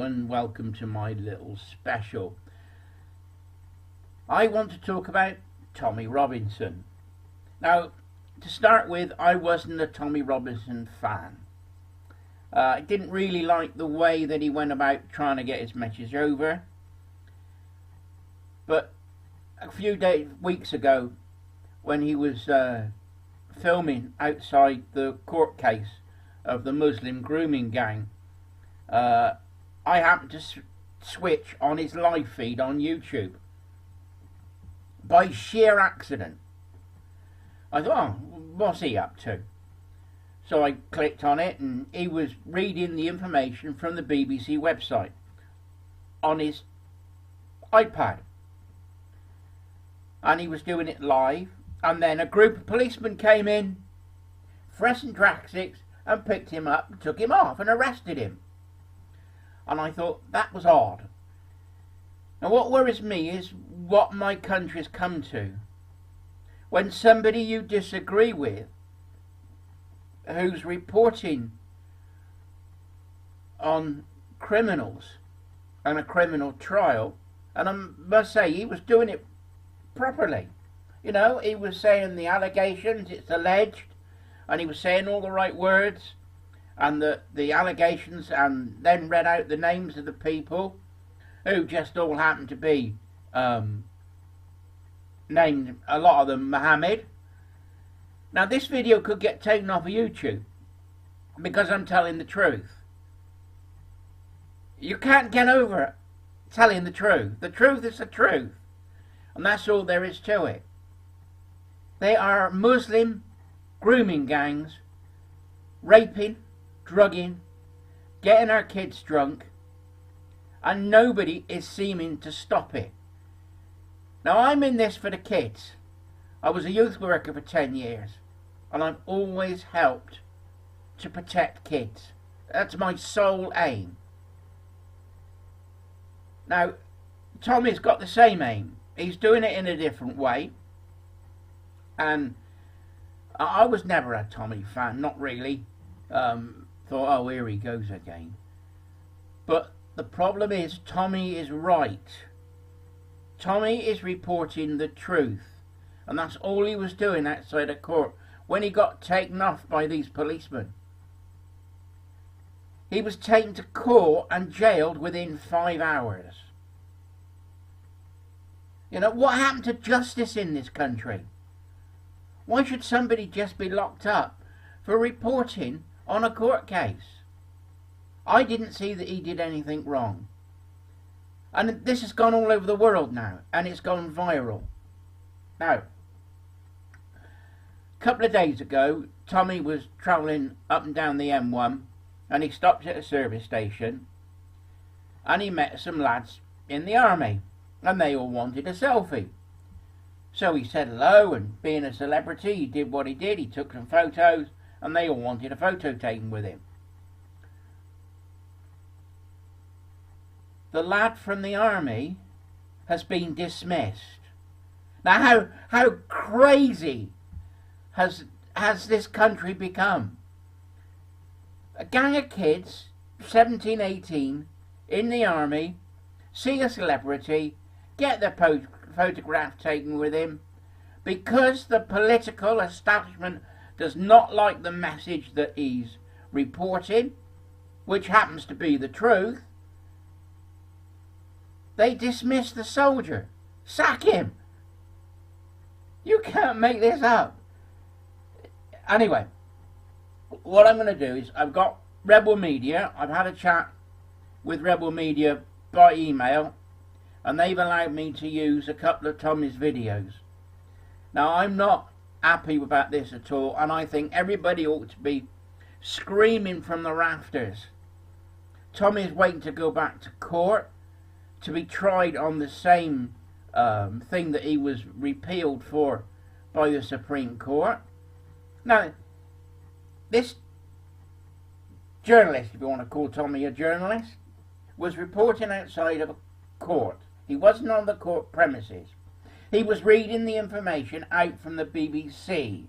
Hello and welcome to my little special. I want to talk about Tommy Robinson. Now, to start with, I wasn't a Tommy Robinson fan. I didn't really like the way that he went about trying to get his message over. But a few weeks ago, when he was filming outside the court case of the Muslim grooming gang, I happened to switch on his live feed on YouTube by sheer accident. I thought, oh, what's he up to? So I clicked on it, and he was reading the information from the BBC website on his iPad. And he was doing it live, and then a group of policemen came in, fresh and drastics, and picked him up and took him off and arrested him. And I thought, that was odd. And what worries me is what my country's come to. When somebody you disagree with, who's reporting on criminals and a criminal trial, and I must say, he was doing it properly. You know, he was saying the allegations, it's alleged, and he was saying all the right words, and the allegations, and then read out the names of the people who just all happened to be named, a lot of them Mohammed. Now this video could get taken off of YouTube because I'm telling the truth. You can't get over it telling the truth. The truth is the truth, and that's all there is to it. They are Muslim grooming gangs, raping, drugging, getting our kids drunk, and nobody is seeming to stop it. Now, I'm in this for the kids. I was a youth worker for 10 years, and I've always helped to protect kids. That's my sole aim. Now, Tommy's got the same aim. He's doing it in a different way, and I was never a Tommy fan, not really. Thought, oh, here he goes again. But the problem is, Tommy is right. Tommy is reporting the truth, and that's all he was doing outside of court when he got taken off by these policemen. He was taken to court and jailed within 5 hours. You know, what happened to justice in this country? Why should somebody just be locked up for reporting on a court case? I didn't see that he did anything wrong. And this has gone all over the world now, and it's gone viral. Now, a couple of days ago, Tommy was travelling up and down the M1, and he stopped at a service station, and he met some lads in the army, and they all wanted a selfie. So he said hello, and being a celebrity, he did what he did. He took some photos, and they all wanted a photo taken with him. The lad from the army has been dismissed. Now, how crazy has this country become? A gang of kids, 17, 18, in the army, see a celebrity, get their photograph taken with him, because the political establishment does not like the message that he's reporting, which happens to be the truth. They dismiss the soldier. Sack him. You can't make this up. Anyway, what I'm going to do is, I've got Rebel Media. I've had a chat with Rebel Media by email, and they've allowed me to use a couple of Tommy's videos. Now, I'm not happy about this at all, and I think everybody ought to be screaming from the rafters. Tommy is waiting to go back to court to be tried on the same thing that he was repealed for by the Supreme Court. Now, this journalist, if you want to call Tommy a journalist, was reporting outside of a court. He wasn't on the court premises. He was reading the information out from the BBC.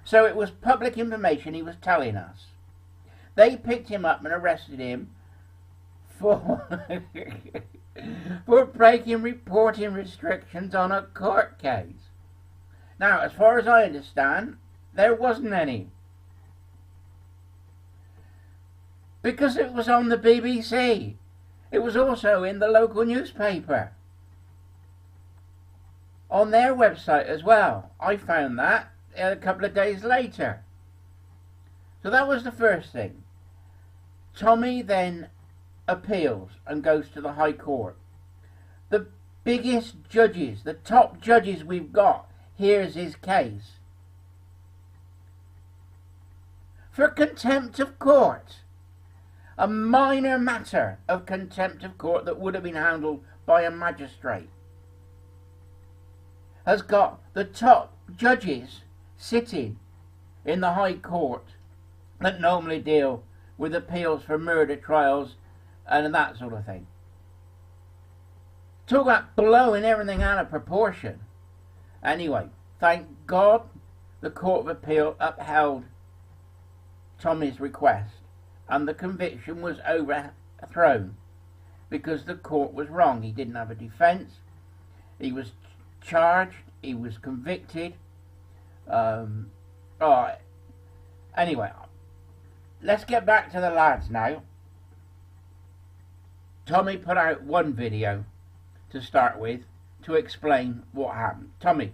So it was public information he was telling us. They picked him up and arrested him for, for breaking reporting restrictions on a court case. Now, as far as I understand, there wasn't any. Because it was on the BBC. It was also in the local newspaper. On their website as well. I found that a couple of days later. So that was the first thing. Tommy then appeals and goes to the High Court. The biggest judges, the top judges we've got, hears his case. For contempt of court. A minor matter of contempt of court that would have been handled by a magistrate. Has got the top judges sitting in the High Court that normally deal with appeals for murder trials and that sort of thing. Talk about blowing everything out of proportion. Anyway, thank God the Court of Appeal upheld Tommy's request and the conviction was overthrown because the court was wrong. He didn't have a defence. He was charged. He was convicted. Anyway, let's get back to the lads now. Tommy put out one video to start with to explain what happened. Tommy,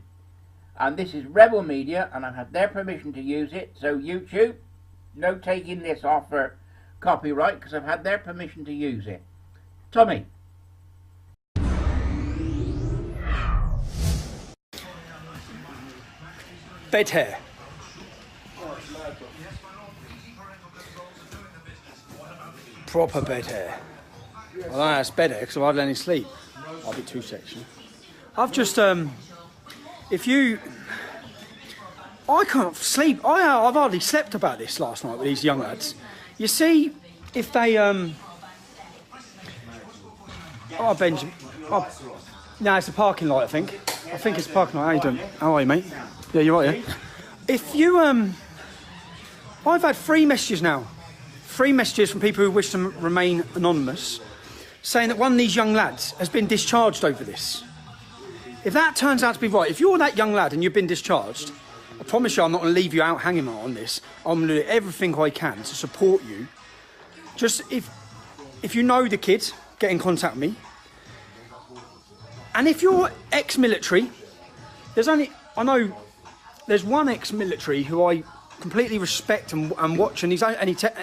and this is Rebel Media and I've had their permission to use it, so YouTube, no taking this off for copyright because I've had their permission to use it. Tommy. Bed hair. Proper bed hair. I don't know how it's bed hair because I've hardly any sleep. I'll be too sexy. I've just, if you... I can't sleep. I've hardly slept about this last night with these young lads. You see, if they, Oh, Benjamin. Oh, no, it's a parking lot, I think. I think it's a parking lot. How you doing? How are you, mate? Yeah, you're right, yeah? If you, I've had 3 messages now. 3 messages from people who wish to remain anonymous, saying that one of these young lads has been discharged over this. If that turns out to be right, if you're that young lad and you've been discharged, I promise you I'm not going to leave you out hanging on this. I'm going to do everything I can to support you. Just if you know the kid, get in contact with me. And if you're ex-military, I know there's one ex-military who I completely respect and watch, and he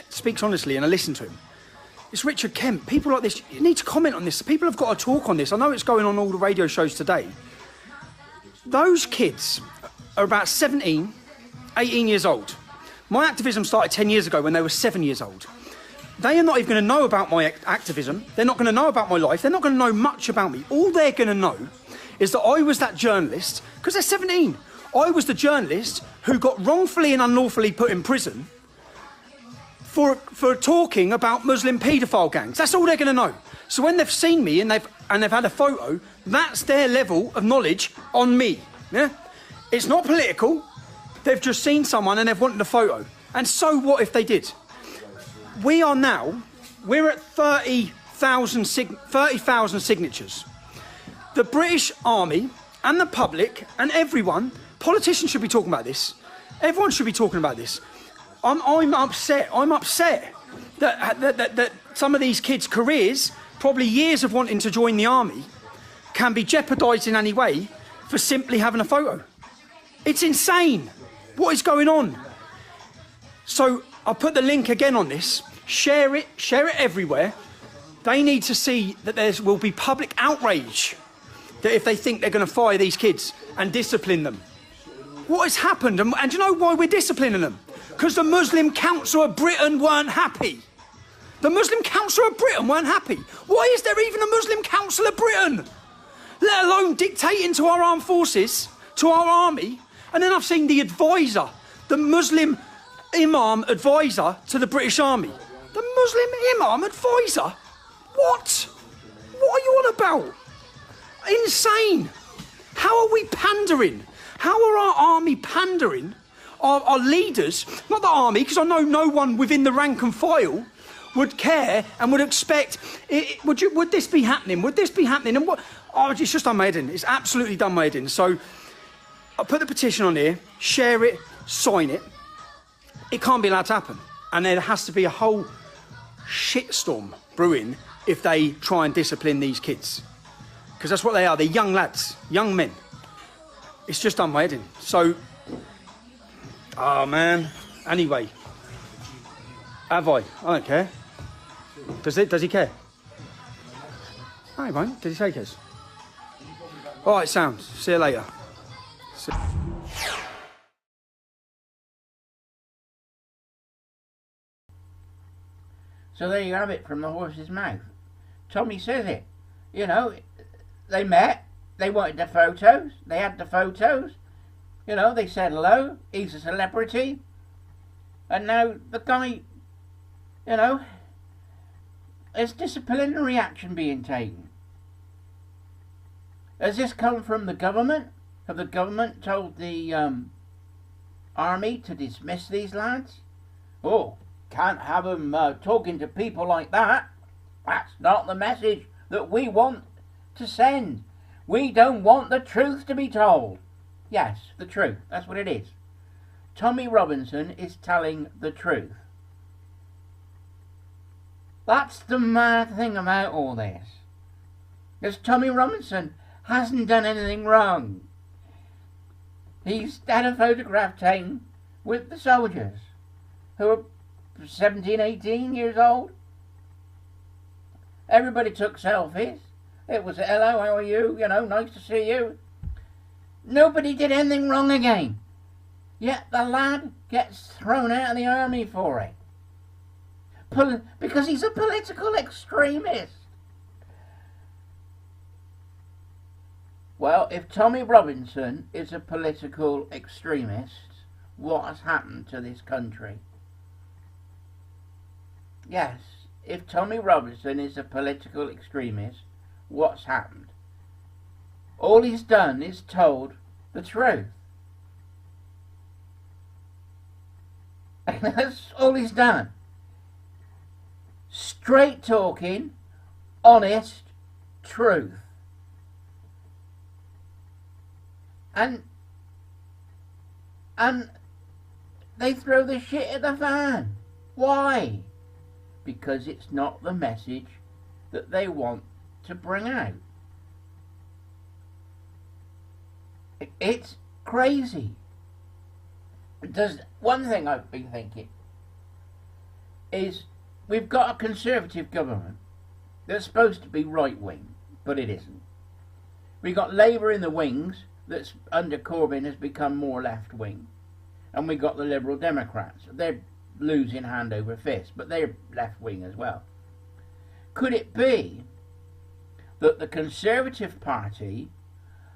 speaks honestly, and I listen to him. It's Richard Kemp. People like this, you need to comment on this. People have got to talk on this. I know it's going on all the radio shows today. Those kids are about 17, 18 years old. My activism started 10 years ago when they were 7 years old. They are not even going to know about my activism. They're not going to know about my life. They're not going to know much about me. All they're going to know is that I was that journalist, because they're 17. I was the journalist who got wrongfully and unlawfully put in prison for talking about Muslim paedophile gangs. That's all they're going to know. So when they've seen me and they've had a photo, that's their level of knowledge on me. Yeah? It's not political. They've just seen someone and they've wanted a photo. And so what if they did? We're at 30,000 signatures. The British Army and the public and everyone, politicians should be talking about this. Everyone should be talking about this. I'm upset. I'm upset that some of these kids' careers, probably years of wanting to join the army, can be jeopardised in any way for simply having a photo. It's insane. What is going on? So I'll put the link again on this. Share it everywhere. They need to see that there will be public outrage that if they think they're going to fire these kids and discipline them. What has happened? And do you know why we're disciplining them? Because the Muslim Council of Britain weren't happy. The Muslim Council of Britain weren't happy. Why is there even a Muslim Council of Britain? Let alone dictating to our armed forces, to our army. And then I've seen the advisor, the Muslim Imam advisor to the British Army. The Muslim Imam advisor? What? What are you on about? Insane. How are we pandering? How are our army pandering? Our leaders, not the army, because I know no one within the rank and file, would care and would expect, would this be happening? Would this be happening? And what, oh, it's just done my head in. It's absolutely done my head in. So I'll put the petition on here, share it, sign it. It can't be allowed to happen. And there has to be a whole shitstorm brewing if they try and discipline these kids. Because that's what they are. They're young lads, young men. It's just done my head in. So, oh man. Anyway, have I? I don't care. Does he care? No, he won't. Did he say he cares? All right, sounds. See you later. So there you have it from the horse's mouth. Tommy says it. You know, they met. They wanted the photos. They had the photos. You know, they said hello. He's a celebrity. And now the guy, you know, there's disciplinary action being taken. Has this come from the government? Have the government told the army to dismiss these lads? Oh, can't have them talking to people like that. That's not the message that we want to send. We don't want the truth to be told. Yes, the truth. That's what it is. Tommy Robinson is telling the truth. That's the mad thing about all this. Because Tommy Robinson hasn't done anything wrong. He's had a photograph taken with the soldiers who are 17, 18 years old. Everybody took selfies. It was, hello, how are you? You know, nice to see you. Nobody did anything wrong again. Yet the lad gets thrown out of the army for it. Because he's a political extremist. Well, if Tommy Robinson is a political extremist, what has happened to this country? Yes, if Tommy Robinson is a political extremist, what's happened? All he's done is told the truth. And that's all he's done. Straight talking, honest truth. And they throw the shit at the fan. Why? Because it's not the message that they want to bring out. It's crazy. One thing I've been thinking is we've got a conservative government that's supposed to be right-wing, but it isn't. We've got Labour in the wings that's under Corbyn has become more left-wing. And we got the Liberal Democrats. They're losing hand over fist, but they're left-wing as well. Could it be that the Conservative Party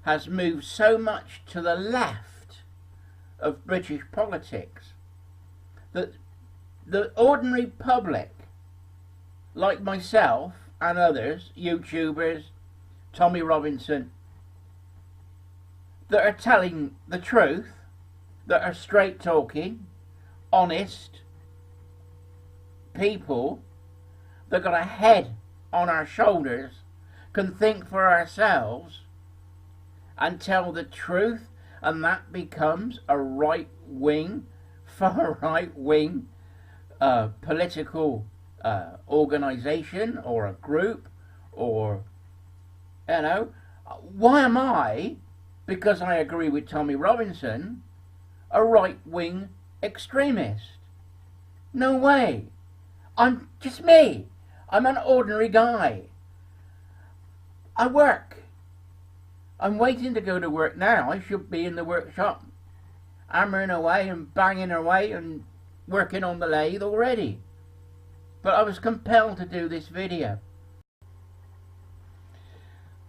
has moved so much to the left of British politics that the ordinary public, like myself and others, YouTubers, Tommy Robinson, that are telling the truth, that are straight talking, honest people, that got a head on our shoulders, can think for ourselves and tell the truth, and that becomes a right-wing, far-right-wing political organisation or a group, or, you know, why am I, because I agree with Tommy Robinson, a right-wing extremist? No way. I'm just me. I'm an ordinary guy. I work. I'm waiting to go to work now. I should be in the workshop, hammering away and banging away and working on the lathe already. But I was compelled to do this video.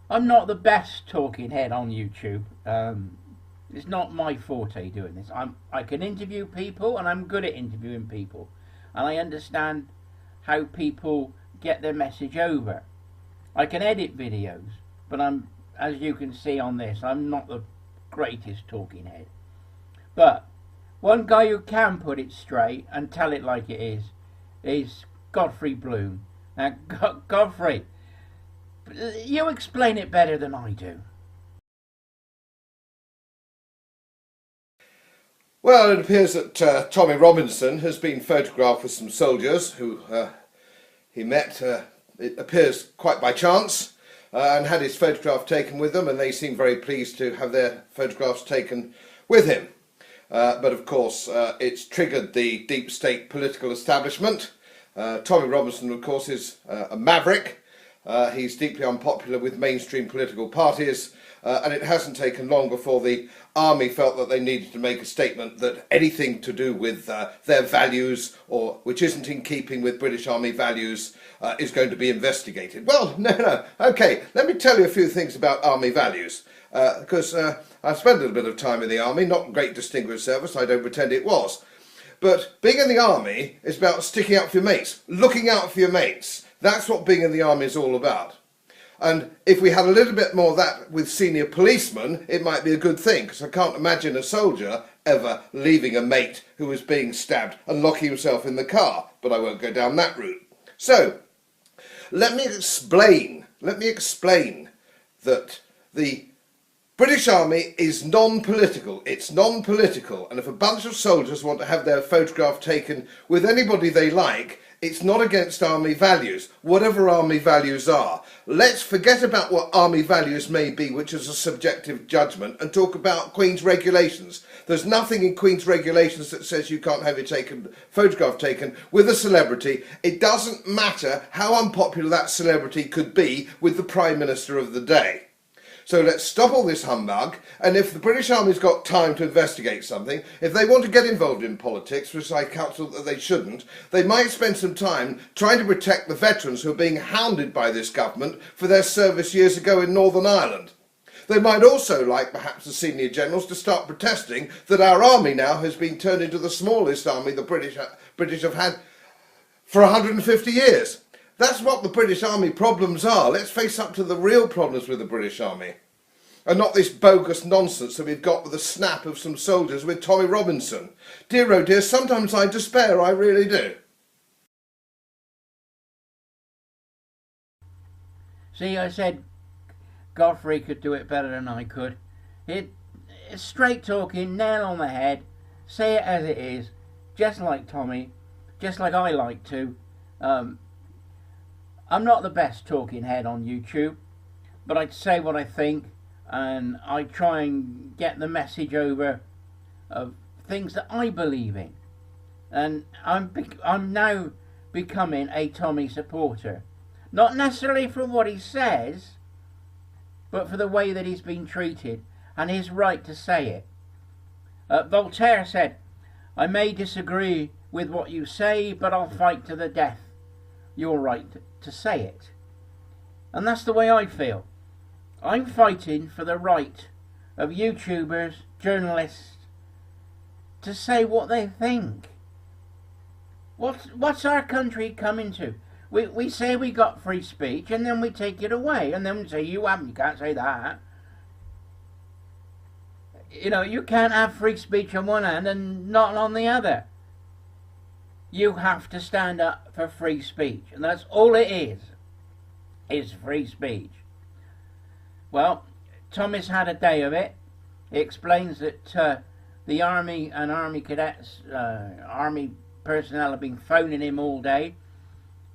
I'm not the best talking head on YouTube. It's not my forte doing this. I can interview people, and I'm good at interviewing people. And I understand how people get their message over. I can edit videos, but as you can see on this, I'm not the greatest talking head. But one guy who can put it straight and tell it like it is Godfrey Bloom. Now, Godfrey, you explain it better than I do. Well, it appears that Tommy Robinson has been photographed with some soldiers who he met, it appears, quite by chance, and had his photograph taken with them, and they seem very pleased to have their photographs taken with him. But of course, it's triggered the deep state political establishment. Tommy Robinson, of course, is a maverick. He's deeply unpopular with mainstream political parties, and it hasn't taken long before the army felt that they needed to make a statement that anything to do with their values, or which isn't in keeping with British Army values, is going to be investigated. Well, no. Okay, let me tell you a few things about army values, because I've spent a little bit of time in the army, not great distinguished service, I don't pretend it was. But being in the army is about sticking up for your mates, looking out for your mates. That's what being in the army is all about. And if we had a little bit more of that with senior policemen, it might be a good thing, because I can't imagine a soldier ever leaving a mate who was being stabbed and locking himself in the car, but I won't go down that route. So, let me explain that the British Army is non-political. It's non-political, and if a bunch of soldiers want to have their photograph taken with anybody they like, it's not against army values, whatever army values are. Let's forget about what army values may be, which is a subjective judgment, and talk about Queen's regulations. There's nothing in Queen's regulations that says you can't have your photograph taken with a celebrity. It doesn't matter how unpopular that celebrity could be with the Prime Minister of the day. So let's stop all this humbug, and if the British Army's got time to investigate something, if they want to get involved in politics, which I counsel that they shouldn't, they might spend some time trying to protect the veterans who are being hounded by this government for their service years ago in Northern Ireland. They might also, like perhaps the senior generals, to start protesting that our army now has been turned into the smallest army the British have had for 150 years. That's what the British Army problems are. Let's face up to the real problems with the British Army. And not this bogus nonsense that we've got with the snap of some soldiers with Tommy Robinson. Dear oh dear, sometimes I despair, I really do. See, I said Godfrey could do it better than I could. It's straight talking, nail on the head, say it as it is, just like Tommy, just like I like to. I'm not the best talking head on YouTube, but I say what I think, and I try and get the message over of things that I believe in. And I'm now becoming a Tommy supporter. Not necessarily for what he says, but for the way that he's been treated, and his right to say it. Voltaire said, "I may disagree with what you say, but I'll fight to the death your right to say it." And that's the way I feel. I'm fighting for the right of YouTubers, journalists, to say what they think. What's our country coming to? We say we got free speech, and then we take it away, and then we say you can't say that. You know, you can't have free speech on one hand and not on the other. You have to stand up for free speech, and that's all it is free speech. Well, Tommy's had a day of it. He explains that the army and army cadets, army personnel have been phoning him all day,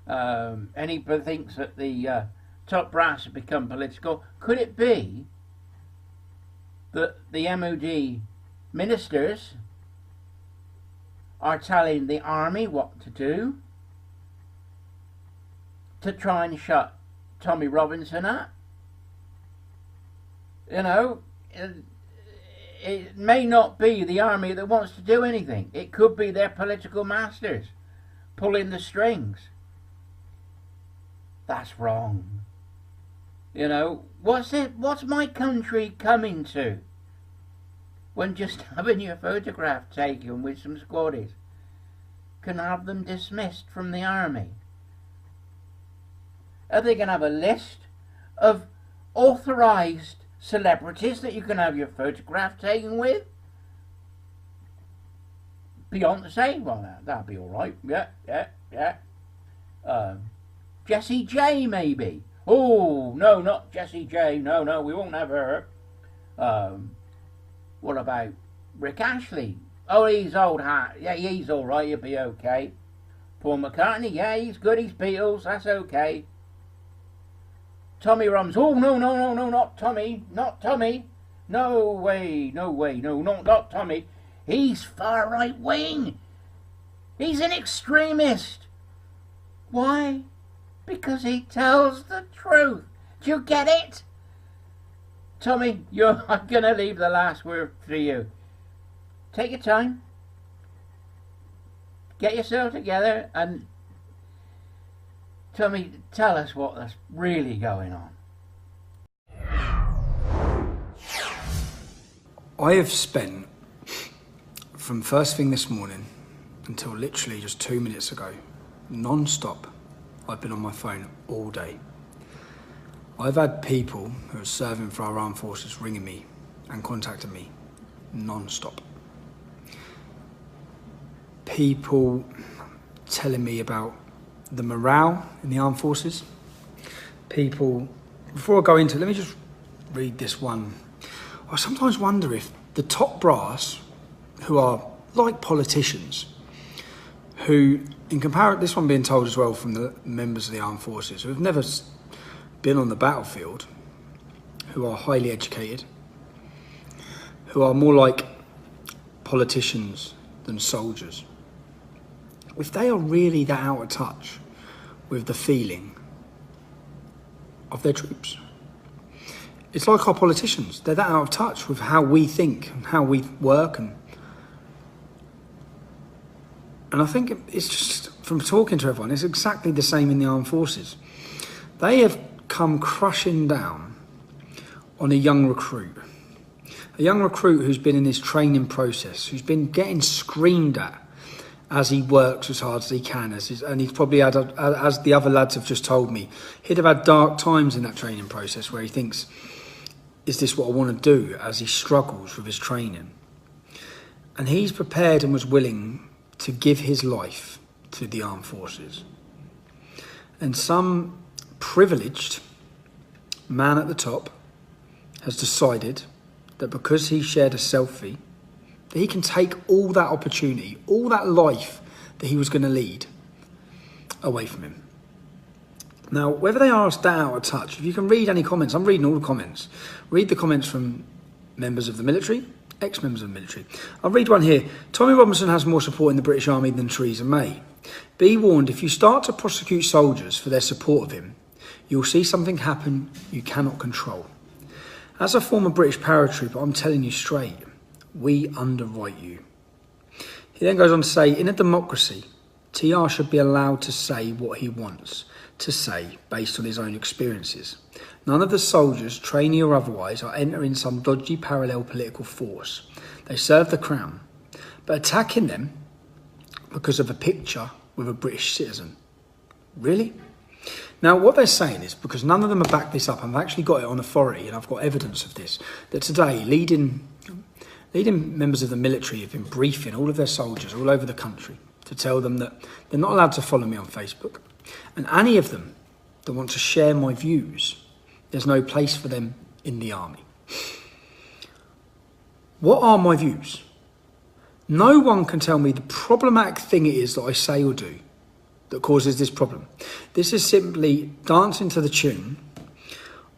and he thinks that the top brass have become political. Could it be that the MOD ministers are telling the army what to do to try and shut Tommy Robinson up? You know, it may not be the army that wants to do anything. It could be their political masters pulling the strings. That's wrong. You know, what's my country coming to when just having your photograph taken with some squaddies can have them dismissed from the army? Are they going to have a list of authorised celebrities that you can have your photograph taken with? Beyonce? Well, that'll be alright. Yeah. Jessie J, maybe. Oh, no, not Jessie J. No, we won't have her. What about Rick Ashley? Oh, he's old hat. Yeah, he's all right. He'll be okay. Paul McCartney. Yeah, he's good. He's Beatles. That's okay. Tommy Rums. Oh, no, not Tommy. Not Tommy. No way. No, not Tommy. He's far right wing. He's an extremist. Why? Because he tells the truth. Do you get it? Tommy, I'm going to leave the last word for you. Take your time. Get yourself together and Tommy, tell us what's really going on. I have spent, from first thing this morning until literally just 2 minutes ago, non-stop, I've been on my phone all day. I've had people who are serving for our armed forces ringing me and contacting me non-stop. People telling me about the morale in the armed forces. People, before I go into it, let me just read this one. I sometimes wonder if the top brass, who are like politicians, who, in comparison, this one being told as well from the members of the armed forces, who have never been on the battlefield, who are highly educated, who are more like politicians than soldiers, if they are really that out of touch with the feeling of their troops. It's like our politicians, they're that out of touch with how we think and how we work, and I think it's just, from talking to everyone, it's exactly the same in the armed forces. They have come crushing down on a young recruit who's been in his training process, who's been getting screamed at as he works as hard as he can, and he's probably had, as the other lads have just told me, he'd have had dark times in that training process where he thinks, is this what I want to do, as he struggles with his training. And he's prepared and was willing to give his life to the armed forces. And some privileged man at the top has decided that because he shared a selfie, that he can take all that opportunity, all that life that he was going to lead away from him. Now, whether they are that out of touch, if you can read any comments, I'm reading all the comments. Read the comments from members of the military, ex-members of the military. I'll read one here. Tommy Robinson has more support in the British Army than Theresa May. Be warned, if you start to prosecute soldiers for their support of him, you'll see something happen you cannot control. As a former British paratrooper, I'm telling you straight, we underwrite you. He then goes on to say, in a democracy, TR should be allowed to say what he wants to say based on his own experiences. None of the soldiers, trainee or otherwise, are entering some dodgy parallel political force. They serve the Crown. But attacking them because of a picture with a British citizen. Really? Now, what they're saying is, because none of them have backed this up, I've actually got it on authority and I've got evidence of this, that today leading members of the military have been briefing all of their soldiers all over the country to tell them that they're not allowed to follow me on Facebook. And any of them that want to share my views, there's no place for them in the army. What are my views? No one can tell me the problematic thing it is that I say or do that causes this problem. This is simply dancing to the tune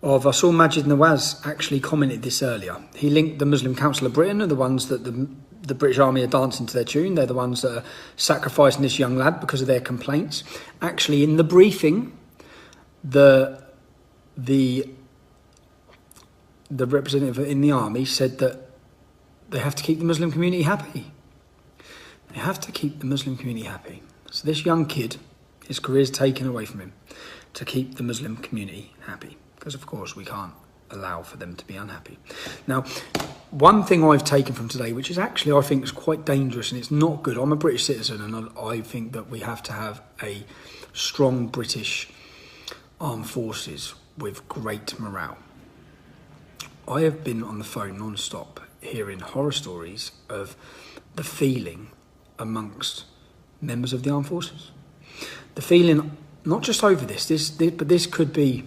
of, I saw Majid Nawaz actually commented this earlier. He linked the Muslim Council of Britain are the ones that the British Army are dancing to their tune. They're the ones that are sacrificing this young lad because of their complaints. Actually, in the briefing, the representative in the army said that they have to keep the Muslim community happy. They have to keep the Muslim community happy. So this young kid, his career's taken away from him to keep the Muslim community happy. Because of course we can't allow for them to be unhappy. Now, one thing I've taken from today, which is actually, I think, is quite dangerous and it's not good. I'm a British citizen and I think that we have to have a strong British armed forces with great morale. I have been on the phone non-stop hearing horror stories of the feeling amongst members of the armed forces. The feeling not just over this, but this could be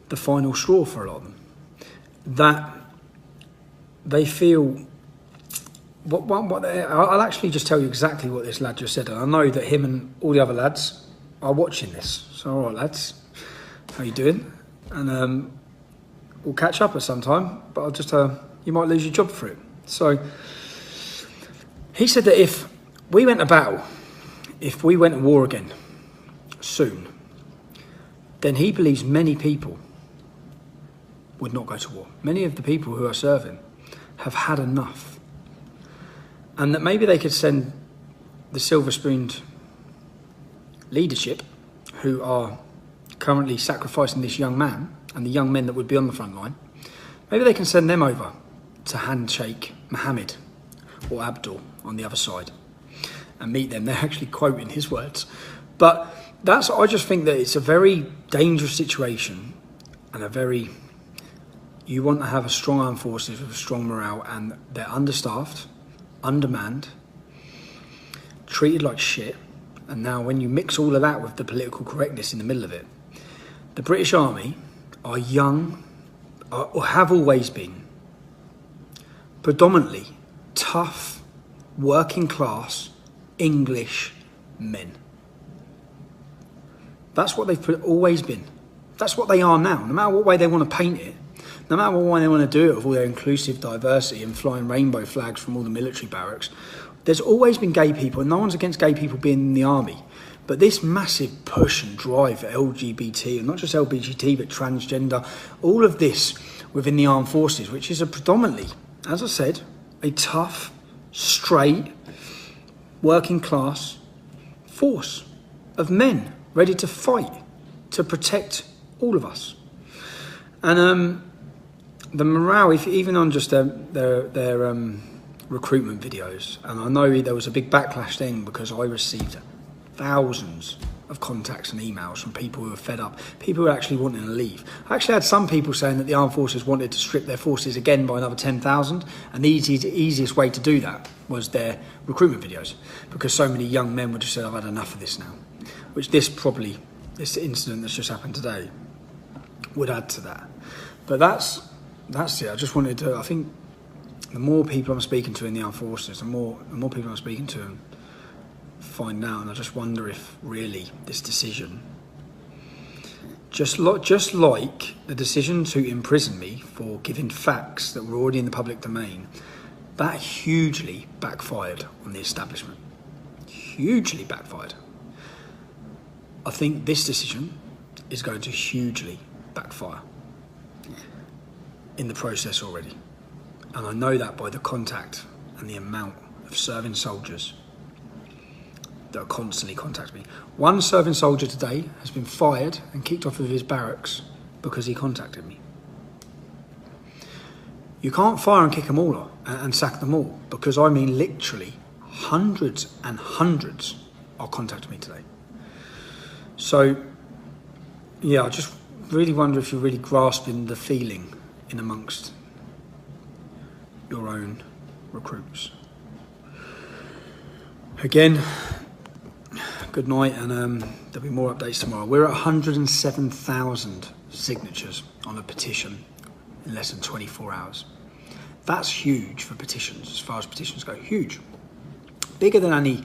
the final straw for a lot of them, that they feel, I'll actually just tell you exactly what this lad just said, and I know that him and all the other lads are watching this. So, all right, lads, how you doing? And we'll catch up at some time, but I'll just, you might lose your job for it. So, he said that if we went to battle, if we went to war again soon, then he believes many people would not go to war. Many of the people who are serving have had enough. And that maybe they could send the silver-spooned leadership who are currently sacrificing this young man and the young men that would be on the front line, maybe they can send them over to handshake Mohammed or Abdul on the other side and meet them. They're actually quoting his words. But I just think that it's a very dangerous situation and you want to have a strong armed forces with a strong morale, and they're understaffed, undermanned, treated like shit. And now when you mix all of that with the political correctness in the middle of it, the British Army are young, or have always been, predominantly tough, working class, English men. That's what they've always been. That's what they are now. No matter what way they want to paint it, no matter what way they want to do it with all their inclusive diversity and flying rainbow flags from all the military barracks, there's always been gay people, and no one's against gay people being in the army. But this massive push and drive for LGBT, and not just LGBT, but transgender, all of this within the armed forces, which is a predominantly, as I said, a tough, straight, working class force of men ready to fight to protect all of us. And the morale, even on just their recruitment videos, and I know there was a big backlash then because I received thousands of contacts and emails from people who were fed up, people who were actually wanting to leave. I actually had some people saying that the armed forces wanted to strip their forces again by another 10,000, and the easiest way to do that was their recruitment videos, because so many young men would just say, I've had enough of this now, which this incident that's just happened today would add to that. But that's it. I just wanted to, I think the more people I'm speaking to in the armed forces, the more people I'm speaking to find out, and I just wonder if really this decision, just like the decision to imprison me for giving facts that were already in the public domain, that hugely backfired on the establishment. Hugely backfired. I think this decision is going to hugely backfire in the process already. And I know that by the contact and the amount of serving soldiers that are constantly contacting me. One serving soldier today has been fired and kicked off of his barracks because he contacted me. You can't fire and kick them all and sack them all, because I mean literally hundreds and hundreds are contacting me today. So, yeah, I just really wonder if you're really grasping the feeling in amongst your own recruits. Again, good night, and there'll be more updates tomorrow. We're at 107,000 signatures on a petition in less than 24 hours. That's huge for petitions, as far as petitions go. Huge. Bigger than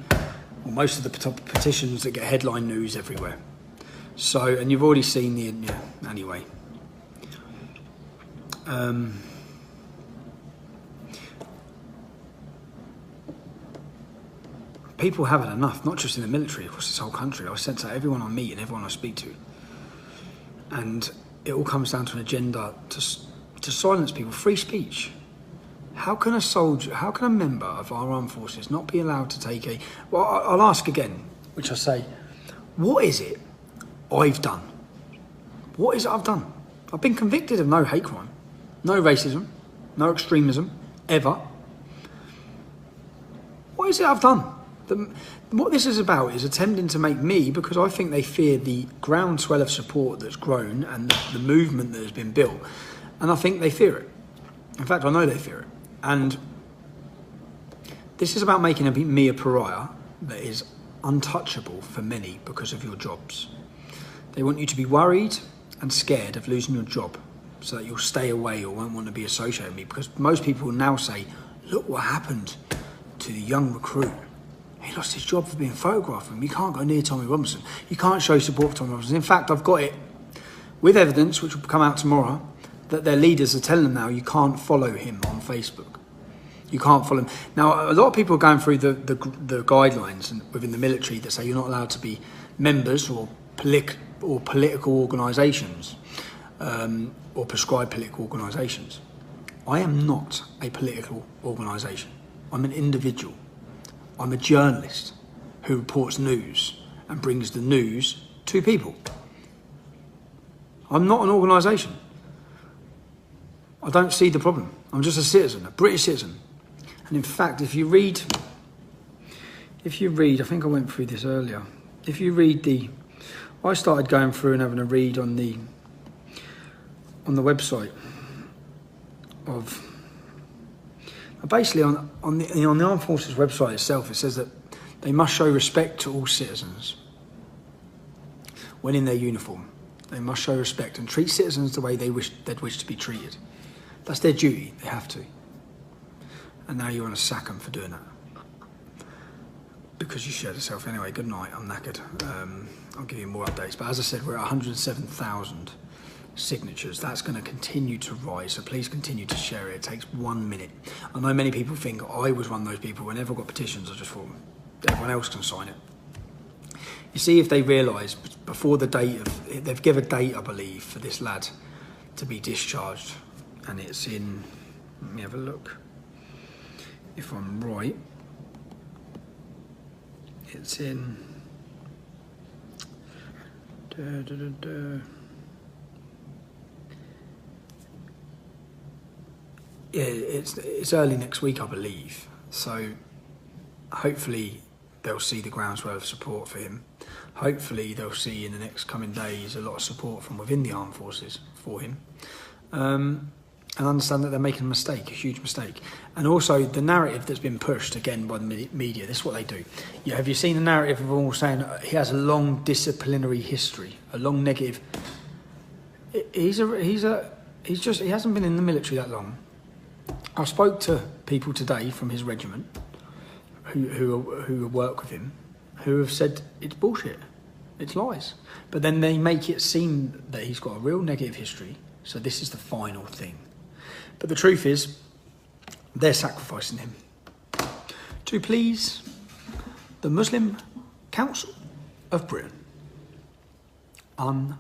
most of the petitions that get headline news everywhere. So, and you've already seen anyway. People have had enough, not just in the military, across this whole country. I sense that everyone I meet and everyone I speak to. And it all comes down to an agenda to silence people. Free speech. How can a member of our armed forces not be allowed to take well, I'll ask again, which I say, what is it I've done? What is it I've done? I've been convicted of no hate crime, no racism, no extremism, ever. What is it I've done? What this is about is attempting to make me, because I think they fear the groundswell of support that's grown and the movement that has been built, and I think they fear it. In fact, I know they fear it. And this is about making me a pariah that is untouchable for many because of your jobs. They want you to be worried and scared of losing your job so that you'll stay away or won't want to be associated with me, because most people will now say, look what happened to the young recruit. He lost his job for being photographed, and you can't go near Tommy Robinson. You can't show support for Tommy Robinson. In fact, I've got it with evidence, which will come out tomorrow, that their leaders are telling them now you can't follow him on Facebook. You can't follow him. Now, a lot of people are going through the guidelines within the military that say you're not allowed to be members or political organisations or prescribed political organisations. I am not a political organisation. I'm an individual. I'm a journalist who reports news and brings the news to people. I'm not an organisation. I don't see the problem. I'm just a citizen, a British citizen. And in fact, if you read, I think I went through this earlier. If you read I started going through and having a read on the website of, basically on the Armed Forces website itself, it says that they must show respect to all citizens when in their uniform. They must show respect and treat citizens the way they'd wish to be treated. That's their duty. They have to. And now you want to sack them for doing that because you shared yourself. Anyway, good night. I'm knackered. I'll give you more updates. But as I said, we're at 107,000 signatures. That's going to continue to rise. So please continue to share it. It takes 1 minute. I know many people think I was one of those people. Whenever I got petitions, I just thought everyone else can sign it. You see, if they realise before the date of, they've given a date, I believe, for this lad to be discharged, and it's in. Let me have a look. If I'm right, it's in. Yeah, it's early next week, I believe. So hopefully they'll see the groundswell of support for him. Hopefully they'll see in the next coming days a lot of support from within the armed forces for him. And understand that they're making a mistake, a huge mistake. And also the narrative that's been pushed again by the media, this is what they do. Yeah, have you seen the narrative of all saying he has a long disciplinary history, a long negative? He hasn't been in the military that long. I spoke to people today from his regiment who work with him, who have said it's bullshit, it's lies. But then they make it seem that he's got a real negative history, so this is the final thing. But the truth is, they're sacrificing him to please the Muslim Council of Britain. Unbelievable.